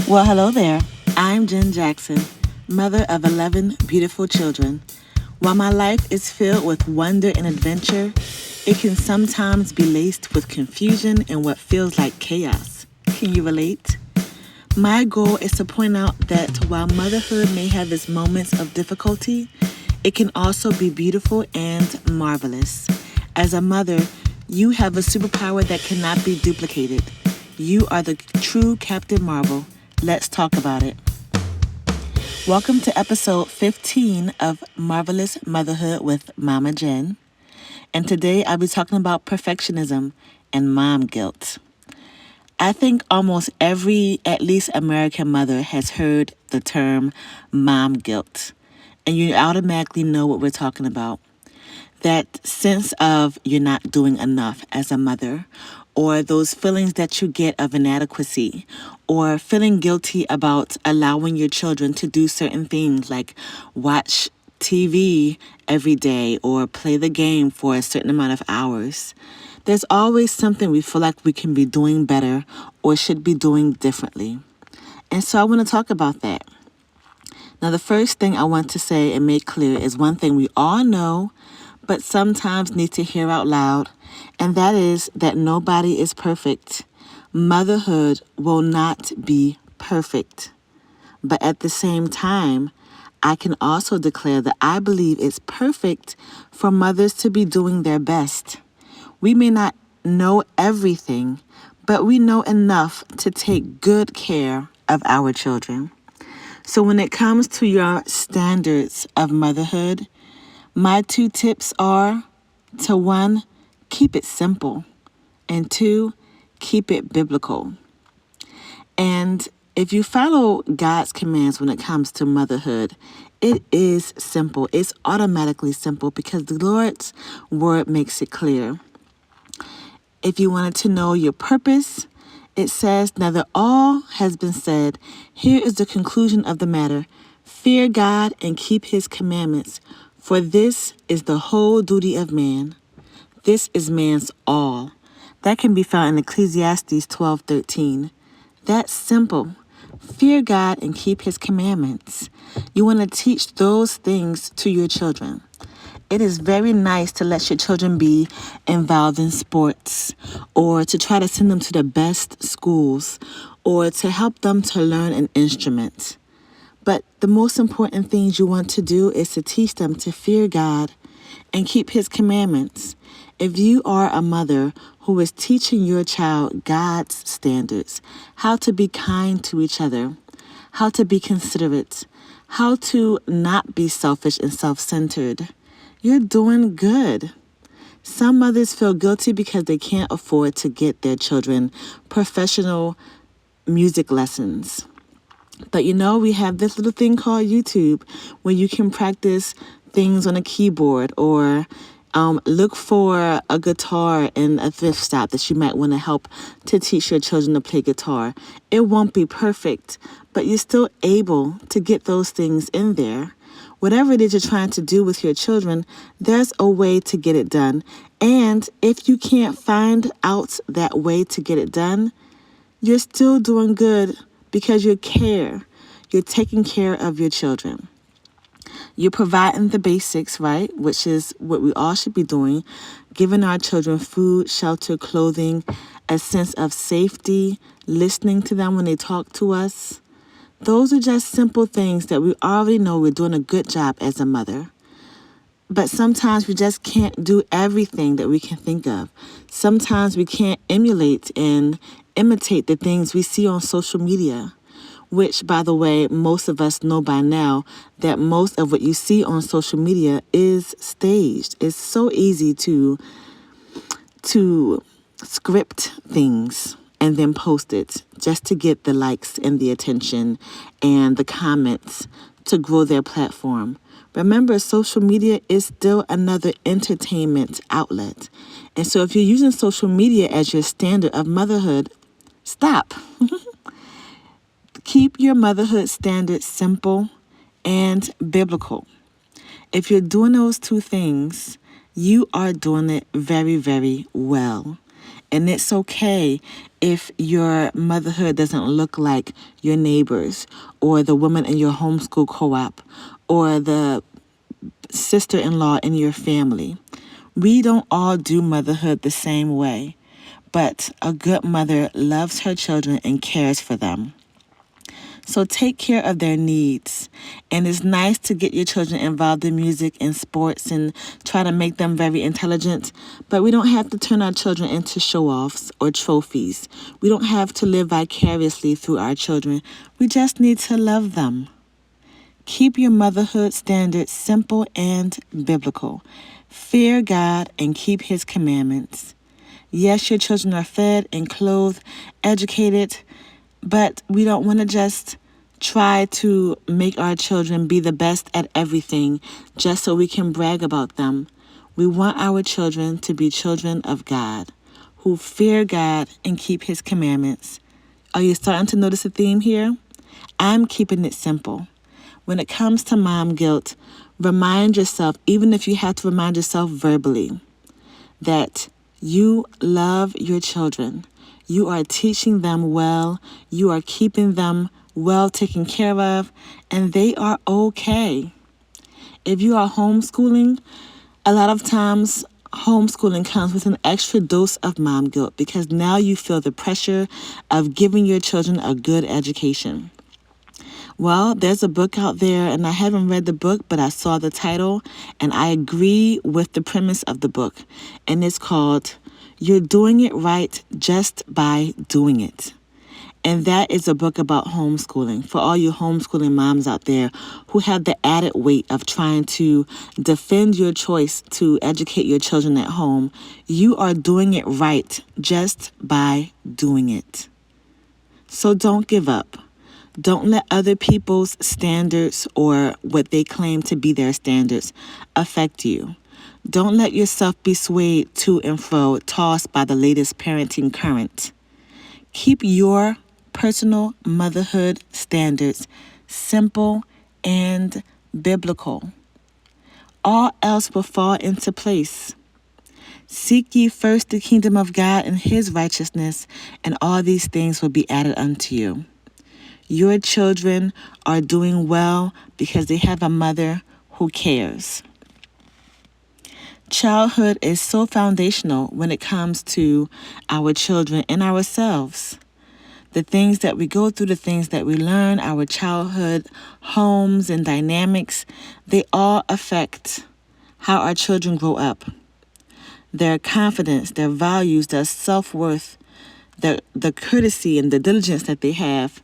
Well, hello there. I'm Jen Jackson, mother of 11 beautiful children. While my life is filled with wonder and adventure, it can sometimes be laced with confusion and what feels like chaos. Can you relate? My goal is to point out that while motherhood may have its moments of difficulty, it can also be beautiful and marvelous. As a mother, you have a superpower that cannot be duplicated. You are the true Captain Marvel. Let's talk about it. Welcome to episode 15 of Marvelous Motherhood with Mama Jen. And today I'll be talking about perfectionism and mom guilt. I think almost every, at least American mother, has heard the term mom guilt. And you automatically know what we're talking about. That sense of you're not doing enough as a mother, or those feelings that you get of inadequacy, or feeling guilty about allowing your children to do certain things like watch TV every day or play the game for a certain amount of hours. There's always something we feel like we can be doing better or should be doing differently. And so I want to talk about that. Now, the first thing I want to say and make clear is one thing we all know, but sometimes need to hear out loud, and that is that nobody is perfect. Motherhood will not be perfect. But at the same time, I can also declare that I believe it's perfect for mothers to be doing their best. We may not know everything, but we know enough to take good care of our children. So when it comes to your standards of motherhood, my 2 tips are to 1, keep it simple, and 2, keep it biblical. And if you follow God's commands when it comes to motherhood, it is simple. It's automatically simple because the Lord's word makes it clear. If you wanted to know your purpose, it says, now that all has been said, here is the conclusion of the matter. Fear God and keep his commandments, for this is the whole duty of man. This is man's all. That can be found in Ecclesiastes 12:13. That's simple. Fear God and keep his commandments. You want to teach those things to your children. It is very nice to let your children be involved in sports, or to try to send them to the best schools, or to help them to learn an instrument. But the most important things you want to do is to teach them to fear God and keep his commandments. If you are a mother who is teaching your child God's standards, how to be kind to each other, how to be considerate, how to not be selfish and self-centered, you're doing good. Some mothers feel guilty because they can't afford to get their children professional music lessons. But we have this little thing called YouTube where you can practice things on a keyboard, or look for a guitar in a thrift shop that you might want to help to teach your children to play guitar. It won't be perfect, but you're still able to get those things in there. Whatever it is you're trying to do with your children, there's a way to get it done. And if you can't find out that way to get it done, you're still doing good because you care. You're taking care of your children. You're providing the basics, right? Which is what we all should be doing. Giving our children food, shelter, clothing, a sense of safety, listening to them when they talk to us. Those are just simple things that we already know we're doing a good job as a mother. But sometimes we just can't do everything that we can think of. Sometimes we can't emulate and imitate the things we see on social media, which, by the way, most of us know by now that most of what you see on social media is staged. It's so easy to script things and then post it just to get the likes and the attention and the comments to grow their platform. Remember, social media is still another entertainment outlet. And so if you're using social media as your standard of motherhood, stop. Keep your motherhood standards simple and biblical. If you're doing those 2 things, you are doing it very, very well. And it's okay if your motherhood doesn't look like your neighbors or the woman in your homeschool co-op or the sister-in-law in your family. We don't all do motherhood the same way, but a good mother loves her children and cares for them. So take care of their needs. And it's nice to get your children involved in music and sports and try to make them very intelligent. But we don't have to turn our children into show-offs or trophies. We don't have to live vicariously through our children. We just need to love them. Keep your motherhood standards simple and biblical. Fear God and keep His commandments. Yes, your children are fed and clothed, educated, but we don't want to just try to make our children be the best at everything just so we can brag about them. We want our children to be children of God, who fear God and keep His commandments. Are you starting to notice a theme here? I'm keeping it simple. When it comes to mom guilt, remind yourself, even if you have to remind yourself verbally, that you love your children. You are teaching them well. You are keeping them well taken care of, and they are okay. If you are homeschooling, a lot of times homeschooling comes with an extra dose of mom guilt because now you feel the pressure of giving your children a good education. Well, there's a book out there, and I haven't read the book, but I saw the title, and I agree with the premise of the book. And it's called You're Doing It Right Just by Doing It. And that is a book about homeschooling. For all you homeschooling moms out there who have the added weight of trying to defend your choice to educate your children at home, you are doing it right just by doing it. So don't give up. Don't let other people's standards or what they claim to be their standards affect you. Don't let yourself be swayed to and fro, tossed by the latest parenting current. Keep your personal motherhood standards simple and biblical. All else will fall into place. Seek ye first the kingdom of God and His righteousness, and all these things will be added unto you. Your children are doing well because they have a mother who cares. Childhood is so foundational when it comes to our children and ourselves. The things that we go through, the things that we learn, our childhood homes and dynamics, they all affect how our children grow up. Their confidence, their values, their self-worth, the courtesy and the diligence that they have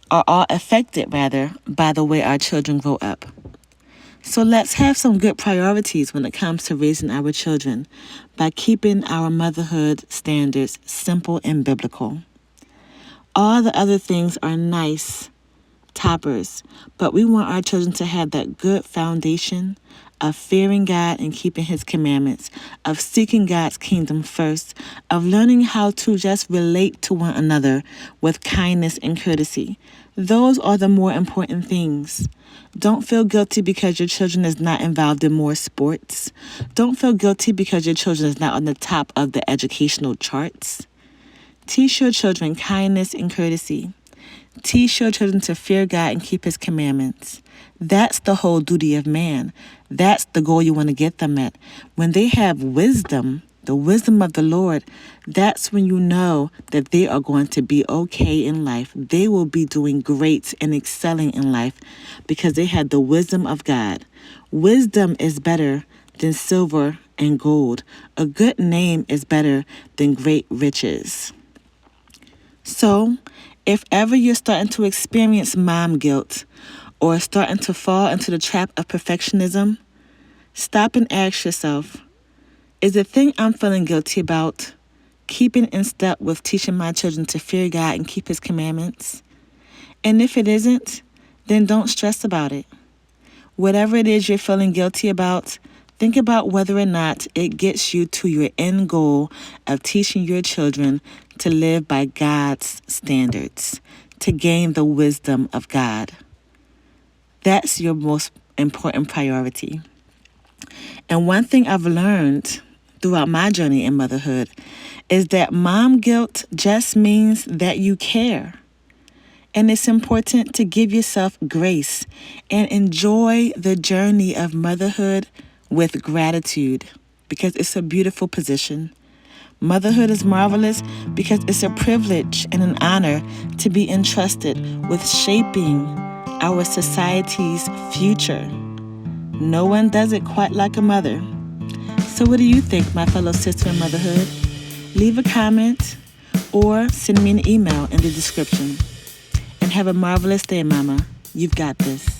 are all affected, by the way our children grow up. So let's have some good priorities when it comes to raising our children by keeping our motherhood standards simple and biblical. All the other things are nice toppers, but we want our children to have that good foundation of fearing God and keeping His commandments, of seeking God's kingdom first, of learning how to just relate to one another with kindness and courtesy. Those are the more important things. Don't feel guilty because your children is not involved in more sports. Don't feel guilty because your children is not on the top of the educational charts. Teach your children kindness and courtesy. Teach your children to fear God and keep His commandments. That's the whole duty of man. That's the goal you want to get them at. When they have wisdom, the wisdom of the Lord, that's when you know that they are going to be okay in life. They will be doing great and excelling in life because they have the wisdom of God. Wisdom is better than silver and gold. A good name is better than great riches. So, if ever you're starting to experience mom guilt or starting to fall into the trap of perfectionism, stop and ask yourself, is the thing I'm feeling guilty about keeping in step with teaching my children to fear God and keep His commandments? And if it isn't, then don't stress about it. Whatever it is you're feeling guilty about, think about whether or not it gets you to your end goal of teaching your children to live by God's standards, to gain the wisdom of God. That's your most important priority. And one thing I've learned throughout my journey in motherhood is that mom guilt just means that you care. And it's important to give yourself grace and enjoy the journey of motherhood with gratitude because it's a beautiful position. Motherhood is marvelous because it's a privilege and an honor to be entrusted with shaping our society's future. No one does it quite like a mother. So what do you think, my fellow sister in motherhood? Leave a comment or send me an email in the description. And have a marvelous day, Mama. You've got this.